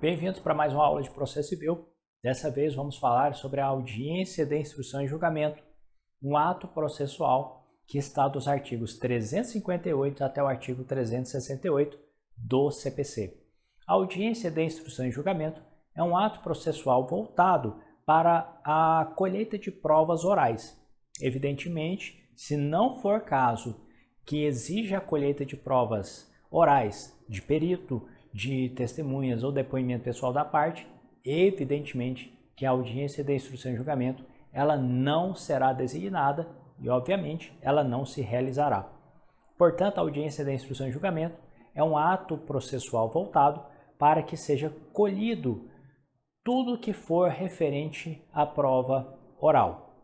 Bem-vindos para mais uma aula de processo civil. Dessa vez vamos falar sobre a audiência de instrução e julgamento, um ato processual que está dos artigos 358 até o artigo 368 do CPC. A audiência de instrução e julgamento é um ato processual voltado para a colheita de provas orais. Evidentemente, se não for caso que exija a colheita de provas orais de perito, de testemunhas ou depoimento pessoal da parte, evidentemente que a audiência de instrução e julgamento ela não será designada e, obviamente, ela não se realizará. Portanto, a audiência de instrução e julgamento é um ato processual voltado para que seja colhido tudo que for referente à prova oral.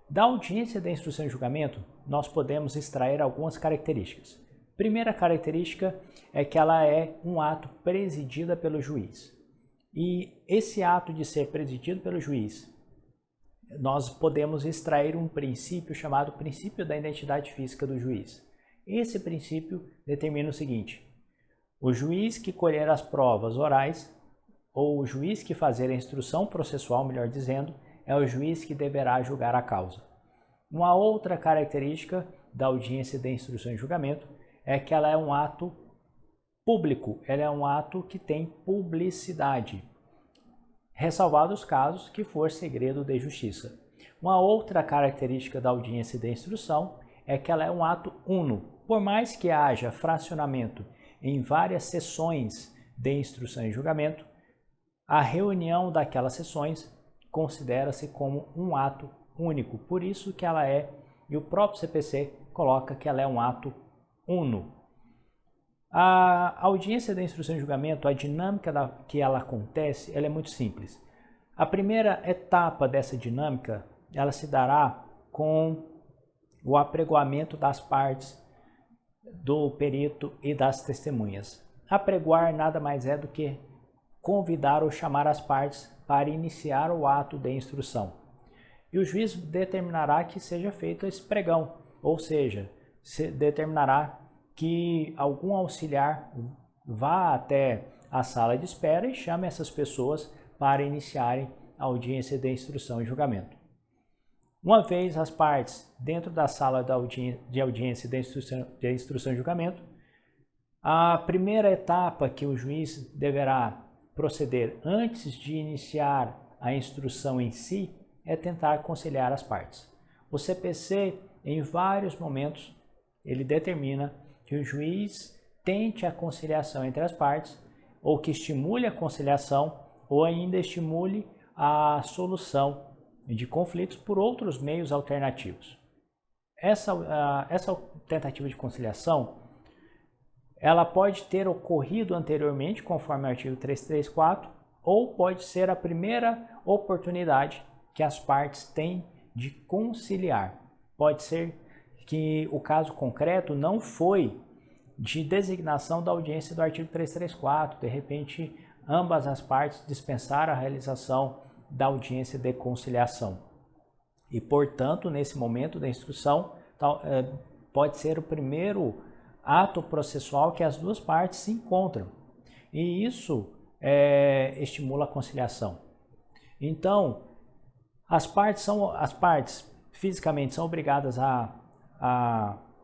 Da audiência de instrução e julgamento, nós podemos extrair algumas características. Primeira característica é que ela é um ato presidida pelo juiz. E esse ato de ser presidido pelo juiz, nós podemos extrair um princípio chamado princípio da identidade física do juiz. Esse princípio determina o seguinte: o juiz que colher as provas orais, ou o juiz que fazer a instrução processual, melhor dizendo, é o juiz que deverá julgar a causa. Uma outra característica da audiência de instrução e julgamento é que ela é um ato público, ela é um ato que tem publicidade, ressalvados os casos que for segredo de justiça. Uma outra característica da audiência de instrução é que ela é um ato uno. Por mais que haja fracionamento em várias sessões de instrução e julgamento, a reunião daquelas sessões considera-se como um ato único. Por isso que ela é, e o próprio CPC coloca que ela é um ato uno. A audiência da instrução e julgamento, a dinâmica que ela acontece, ela é muito simples. A primeira etapa dessa dinâmica, ela se dará com o apregoamento das partes do perito e das testemunhas. Apregoar nada mais é do que convidar ou chamar as partes para iniciar o ato de instrução. E o juiz determinará que seja feito esse pregão, ou seja, determinará que algum auxiliar vá até a sala de espera e chame essas pessoas para iniciarem a audiência de instrução e julgamento. Uma vez as partes dentro da sala de audiência de instrução e julgamento, a primeira etapa que o juiz deverá proceder antes de iniciar a instrução em si é tentar conciliar as partes. O CPC, em vários momentos, ele determina que o juiz tente a conciliação entre as partes, ou que estimule a conciliação, ou ainda estimule a solução de conflitos por outros meios alternativos. Essa tentativa de conciliação, ela pode ter ocorrido anteriormente, conforme o artigo 334, ou pode ser a primeira oportunidade que as partes têm de conciliar. Pode ser que o caso concreto não foi de designação da audiência do artigo 334, de repente ambas as partes dispensaram a realização da audiência de conciliação. E, portanto, nesse momento da instrução, pode ser o primeiro ato processual que as duas partes se encontram. E isso estimula a conciliação. Então, as partes fisicamente são obrigadas a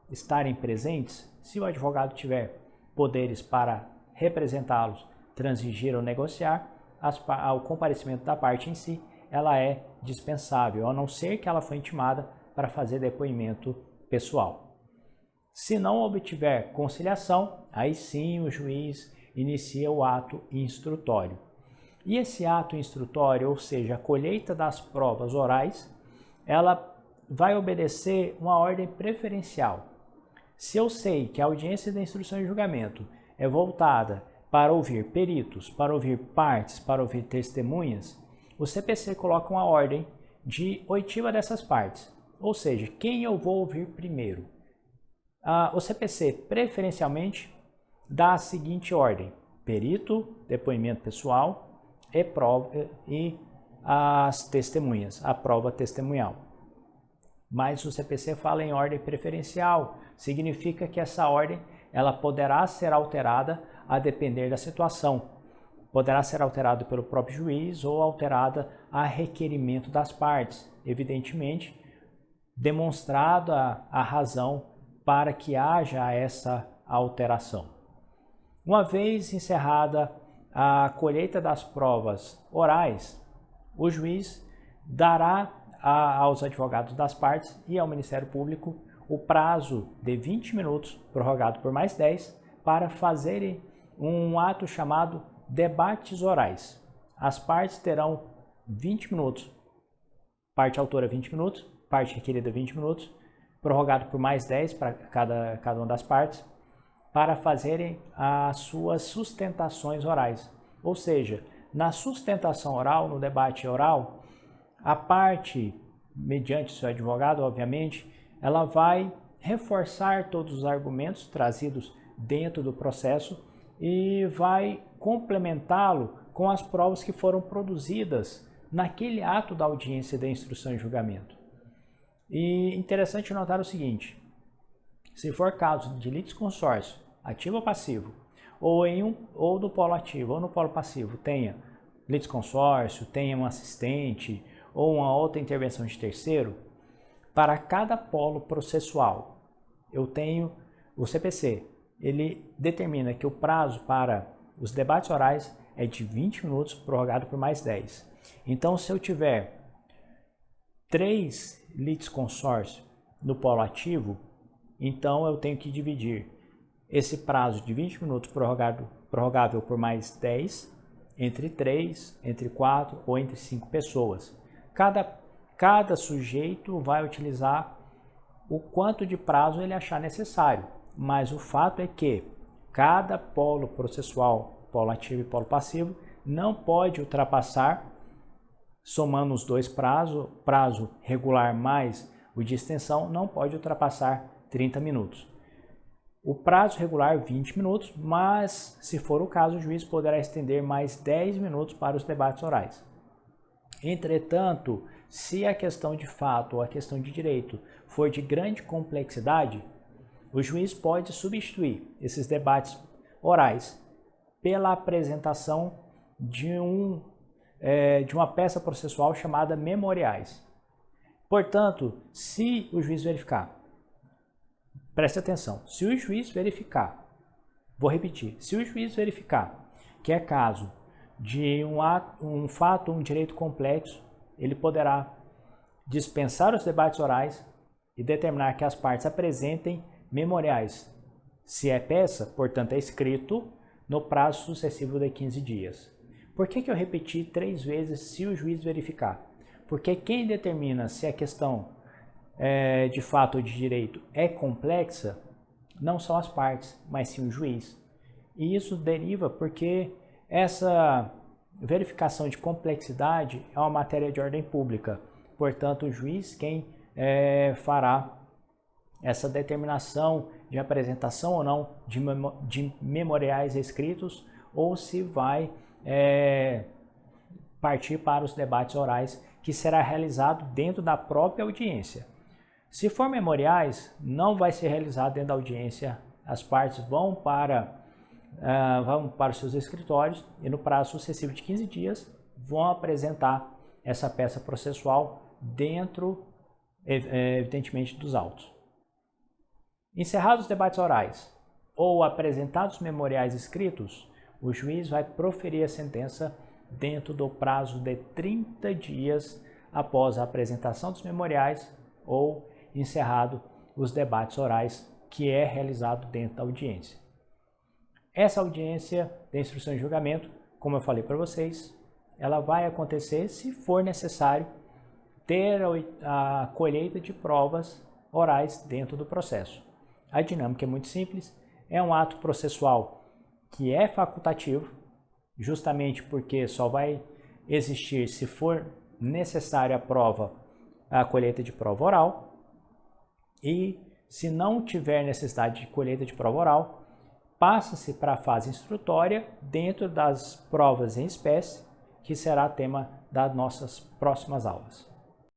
estarem presentes. Se o advogado tiver poderes para representá-los, transigir ou negociar, o comparecimento da parte em si, ela é dispensável, a não ser que ela foi intimada para fazer depoimento pessoal. Se não obtiver conciliação, aí sim o juiz inicia o ato instrutório. E esse ato instrutório, ou seja, a colheita das provas orais, ela vai obedecer uma ordem preferencial. Se eu sei que a audiência da instrução e julgamento é voltada para ouvir peritos, para ouvir partes, para ouvir testemunhas, o CPC coloca uma ordem de oitiva dessas partes, ou seja, quem eu vou ouvir primeiro. O CPC preferencialmente dá a seguinte ordem: perito, depoimento pessoal e as testemunhas, a prova testemunhal. Mas o CPC fala em ordem preferencial, significa que essa ordem ela poderá ser alterada a depender da situação. poderá ser alterado pelo próprio juiz ou alterada a requerimento das partes, evidentemente, demonstrada a razão para que haja essa alteração. Uma vez encerrada a colheita das provas orais, o juiz dará aos advogados das partes e ao Ministério Público o prazo de 20 minutos, prorrogado por mais 10, para fazerem um ato chamado debates orais. As partes terão 20 minutos, parte autora 20 minutos, parte requerida 20 minutos, prorrogado por mais 10 para cada uma das partes, para fazerem as suas sustentações orais. Ou seja, na sustentação oral, no debate oral, a parte, mediante seu advogado, obviamente, ela vai reforçar todos os argumentos trazidos dentro do processo e vai complementá-lo com as provas que foram produzidas naquele ato da audiência da instrução e julgamento. E interessante notar o seguinte: se for caso de litisconsórcio, ativo ou passivo, ou no polo ativo ou no polo passivo tenha litisconsórcio, tenha um assistente ou uma outra intervenção de terceiro, para cada polo processual, eu tenho o CPC. Ele determina que o prazo para os debates orais é de 20 minutos, prorrogado por mais 10. Então, se eu tiver 3 litisconsórcio no polo ativo, então eu tenho que dividir esse prazo de 20 minutos prorrogável por mais 10 entre 3, entre 4 ou entre 5 pessoas. Cada sujeito vai utilizar o quanto de prazo ele achar necessário, mas o fato é que cada polo processual, polo ativo e polo passivo, não pode ultrapassar, somando os dois prazos, prazo regular mais o de extensão, não pode ultrapassar 30 minutos. O prazo regular 20 minutos, mas se for o caso, o juiz poderá estender mais 10 minutos para os debates orais. Entretanto, se a questão de fato ou a questão de direito for de grande complexidade, o juiz pode substituir esses debates orais pela apresentação de uma peça processual chamada memoriais. Portanto, se o juiz verificar, preste atenção, se o juiz verificar, vou repetir, se o juiz verificar que é caso de um fato, um direito complexo, ele poderá dispensar os debates orais e determinar que as partes apresentem memoriais. Se é peça, portanto é escrito, no prazo sucessivo de 15 dias. Por que eu repeti 3 vezes se o juiz verificar? Porque quem determina se a questão de fato ou de direito é complexa não são as partes, mas sim o juiz. E isso deriva porque essa verificação de complexidade é uma matéria de ordem pública. Portanto, o juiz quem fará essa determinação de apresentação ou não de memoriais escritos ou se vai partir para os debates orais, que será realizado dentro da própria audiência. Se for memoriais, não vai ser realizado dentro da audiência, as partes vão para os seus escritórios e no prazo sucessivo de 15 dias vão apresentar essa peça processual dentro, evidentemente, dos autos. Encerrados os debates orais ou apresentados memoriais escritos, o juiz vai proferir a sentença dentro do prazo de 30 dias após a apresentação dos memoriais ou encerrado os debates orais, que é realizado dentro da audiência. Essa audiência de instrução e julgamento, como eu falei para vocês, ela vai acontecer se for necessário ter a colheita de provas orais dentro do processo. A dinâmica é muito simples, é um ato processual que é facultativo, justamente porque só vai existir se for necessária a colheita de prova oral, e se não tiver necessidade de colheita de prova oral, passa-se para a fase instrutória dentro das provas em espécie, que será tema das nossas próximas aulas.